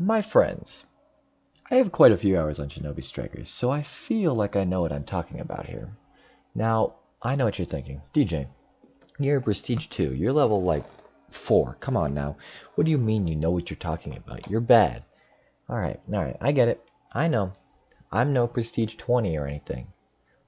My friends, I have quite a few hours on Shinobi Strikers, so I feel like I know what I'm talking about here. Now, I know what you're thinking. DJ, you're Prestige 2, you're level like 4. Come on now. What do you mean you know what you're talking about? You're bad. Alright, I get it. I know. I'm no Prestige 20 or anything.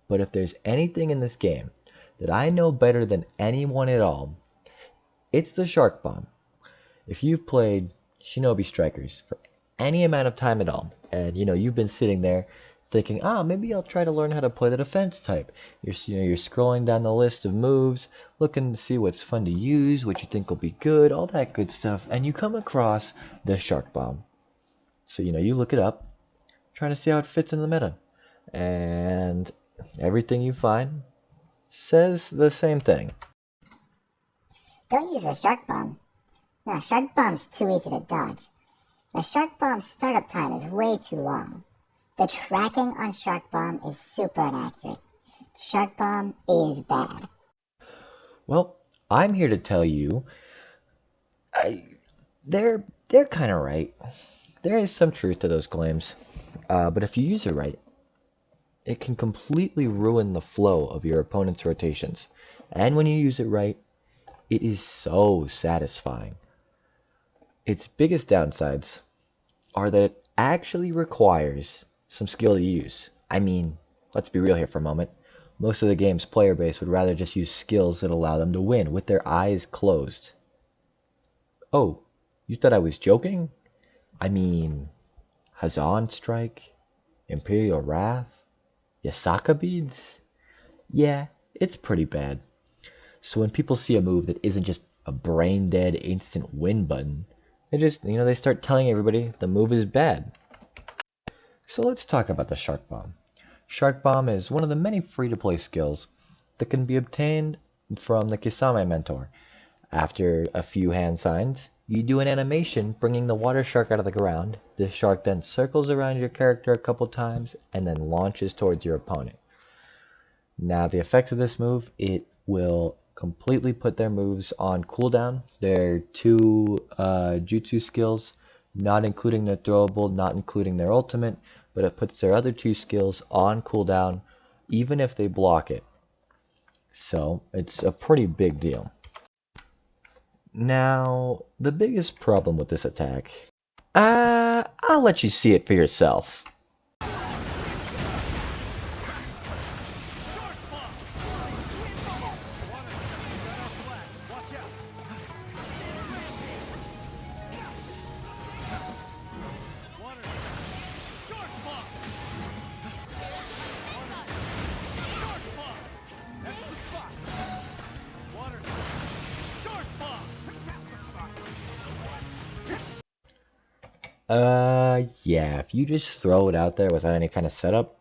But if there's anything in this game that I know better than anyone at all, it's the Shark Bomb. If you've played Shinobi Strikers for any amount of time at all, and you've been sitting there thinking, maybe I'll try to learn how to play the defense type. You're scrolling down the list of moves, looking to see what's fun to use, what you think will be good, all that good stuff, and you come across the Shark Bomb. So you look it up, trying to see how it fits in the meta, and everything you find says the same thing. Don't use a shark bomb. No, shark bomb's too easy to dodge. The shark bomb's startup time is way too long. The tracking on shark bomb is super inaccurate. Shark bomb is bad. Well, I'm here to tell you, they're kind of right. There is some truth to those claims, but if you use it right, it can completely ruin the flow of your opponent's rotations. And when you use it right, it is so satisfying. Its biggest downsides are that it actually requires some skill to use. I mean, let's be real here for a moment. Most of the game's player base would rather just use skills that allow them to win with their eyes closed. Oh, you thought I was joking? I mean, Hazan Strike, Imperial Wrath, Yasaka Beads? Yeah, it's pretty bad. So when people see a move that isn't just a brain dead instant win button, they start telling everybody the move is bad. So let's talk about the Shark Bomb. Shark Bomb is one of the many free to play skills that can be obtained from the Kisame mentor. After a few hand signs, you do an animation bringing the water shark out of the ground. The shark then circles around your character a couple times and then launches towards your opponent. Now, the effect of this move, it will completely put their moves on cooldown. Their two jutsu skills, not including their throwable, not including their ultimate, but it puts their other two skills on cooldown, even if they block it. So, it's a pretty big deal. Now, the biggest problem with this attack, I'll let you see it for yourself. Yeah, if you just throw it out there without any kind of setup,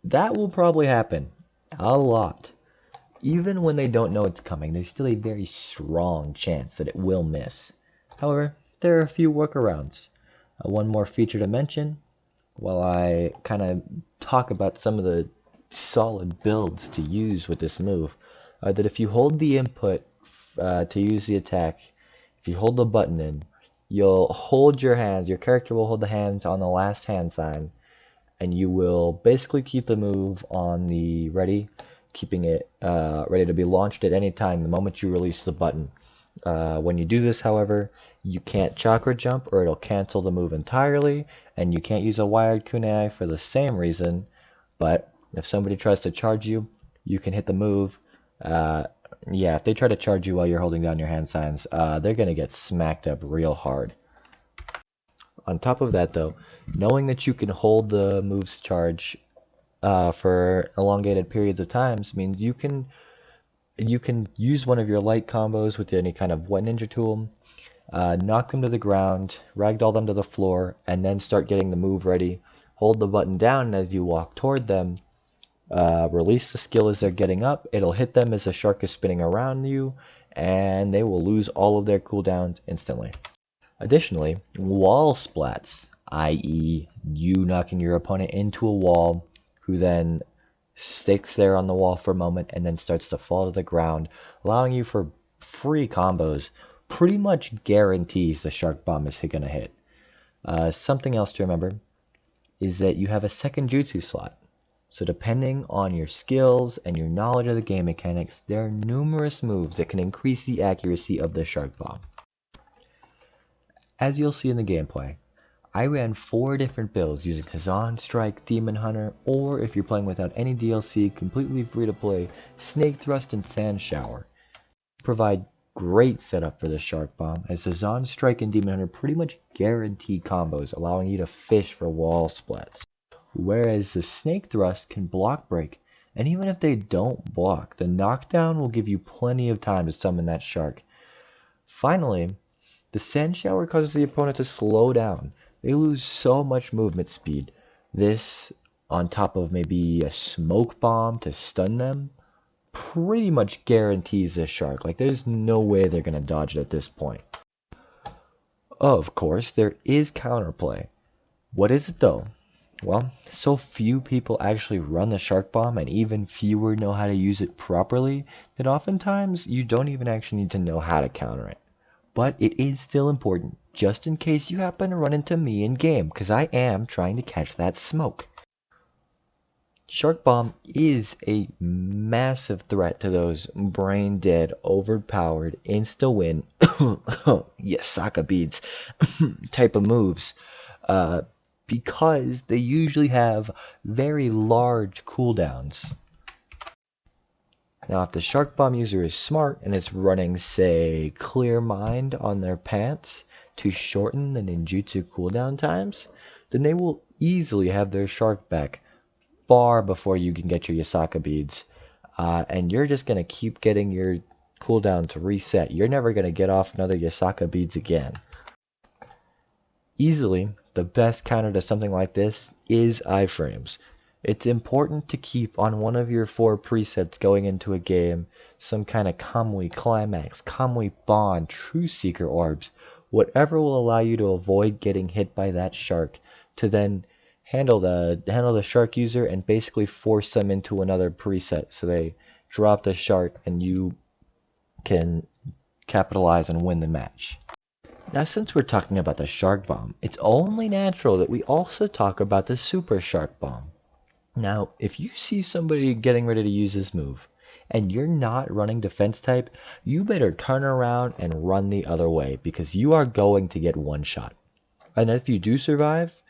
that will probably happen. A lot. Even when they don't know it's coming, there's still a very strong chance that it will miss. However, there are a few workarounds. One more feature to mention, while I kind of talk about some of the solid builds to use with this move, are that if you hold the input to use the attack, if you hold the button in, you'll hold your hands, your character will hold the hands on the last hand sign, and you will basically keep the move on the ready, keeping it ready to be launched at any time the moment you release the button. When you do this, however, you can't chakra jump or it'll cancel the move entirely, and you can't use a wired kunai for the same reason, but if somebody tries to charge you, you can hit the move. Yeah, if they try to charge you while you're holding down your hand signs, they're going to get smacked up real hard. On top of that, though, knowing that you can hold the move's charge for elongated periods of times means you can use one of your light combos with any kind of wet ninja tool, knock them to the ground, ragdoll them to the floor, and then start getting the move ready. Hold the button down, and as you walk toward them, release the skill as they're getting up. It'll hit them as the shark is spinning around you, and they will lose all of their cooldowns instantly. Additionally, wall splats, i.e. you knocking your opponent into a wall, who then sticks there on the wall for a moment and then starts to fall to the ground, allowing you for free combos, pretty much guarantees the Shark Bomb is going to hit. Something else to remember is that you have a second jutsu slot. So depending on your skills and your knowledge of the game mechanics, there are numerous moves that can increase the accuracy of the Shark Bomb. As you'll see in the gameplay, I ran 4 different builds using Hazan Strike, Demon Hunter, or if you're playing without any DLC, completely free to play, Snake Thrust and Sand Shower. Provide great setup for the Shark Bomb, as Hazan Strike and Demon Hunter pretty much guarantee combos, allowing you to fish for wall splats. Whereas the Snake Thrust can block break, and even if they don't block, the knockdown will give you plenty of time to summon that shark. Finally, the Sand Shower causes the opponent to slow down. They lose so much movement speed. This, on top of maybe a Smoke Bomb to stun them, pretty much guarantees a shark. Like, there's no way they're going to dodge it at this point. Of course, there is counterplay. What is it though? Well, so few people actually run the Shark Bomb, and even fewer know how to use it properly, that oftentimes you don't even actually need to know how to counter it. But it is still important, just in case you happen to run into me in game, because I am trying to catch that smoke. Shark Bomb is a massive threat to those brain dead, overpowered, insta-win, yes, Saka beads, type of moves, because they usually have very large cooldowns. Now, if the Shark Bomb user is smart and is running, say, Clear Mind on their pants to shorten the ninjutsu cooldown times, then they will easily have their shark back far before you can get your Yasaka beads. And you're just going to keep getting your cooldown to reset. You're never going to get off another Yasaka beads again. Easily, the best counter to something like this is iframes. It's important to keep on one of your 4 presets going into a game some kind of Kamui Climax, Kamui Bond, True Seeker orbs, whatever will allow you to avoid getting hit by that shark, to then handle the shark user and basically force them into another preset so they drop the shark and you can capitalize and win the match. Now, since we're talking about the Shark Bomb, it's only natural that we also talk about the Super Shark Bomb. Now, if you see somebody getting ready to use this move, and you're not running defense type, you better turn around and run the other way, because you are going to get one shot. And if you do survive,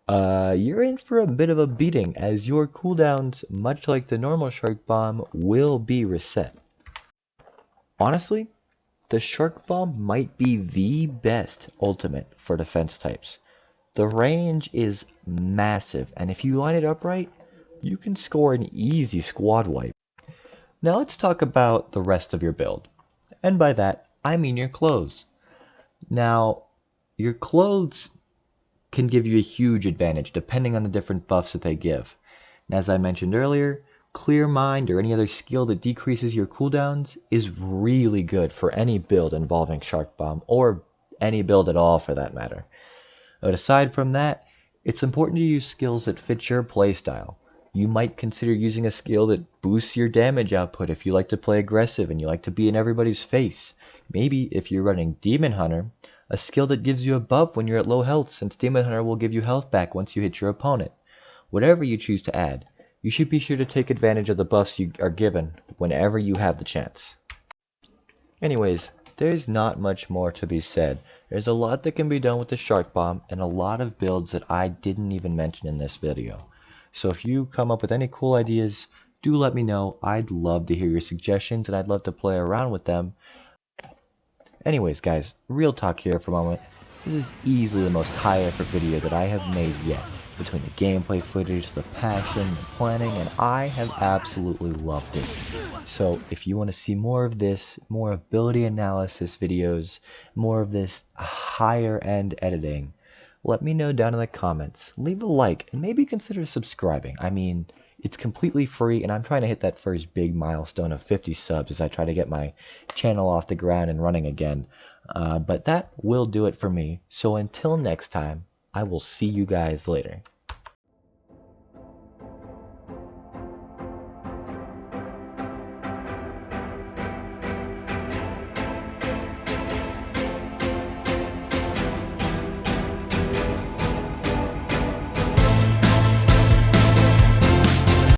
you're in for a bit of a beating, as your cooldowns, much like the normal Shark Bomb, will be reset. Honestly, the Shark Bomb might be the best ultimate for defense types. The range is massive, and if you line it up right, you can score an easy squad wipe. Now let's talk about the rest of your build. And by that, I mean your clothes. Now, your clothes can give you a huge advantage depending on the different buffs that they give. And as I mentioned earlier, Clear Mind or any other skill that decreases your cooldowns is really good for any build involving Shark Bomb, or any build at all for that matter. But aside from that, it's important to use skills that fit your playstyle. You might consider using a skill that boosts your damage output if you like to play aggressive and you like to be in everybody's face. Maybe if you're running Demon Hunter, a skill that gives you a buff when you're at low health, since Demon Hunter will give you health back once you hit your opponent. Whatever you choose to add, you should be sure to take advantage of the buffs you are given whenever you have the chance. Anyways, there's not much more to be said. There's a lot that can be done with the Shark Bomb, and a lot of builds that I didn't even mention in this video. So if you come up with any cool ideas, do let me know. I'd love to hear your suggestions, and I'd love to play around with them. Anyways, guys, real talk here for a moment. This is easily the most high effort video that I have made yet. Between the gameplay footage, the passion, the planning, and I have absolutely loved it. So if you want to see more of this, more ability analysis videos, more of this higher end editing, let me know down in the comments. Leave a like and maybe consider subscribing. I mean, it's completely free, and I'm trying to hit that first big milestone of 50 subs as I try to get my channel off the ground and running again. But that will do it for me. So until next time, I will see you guys later.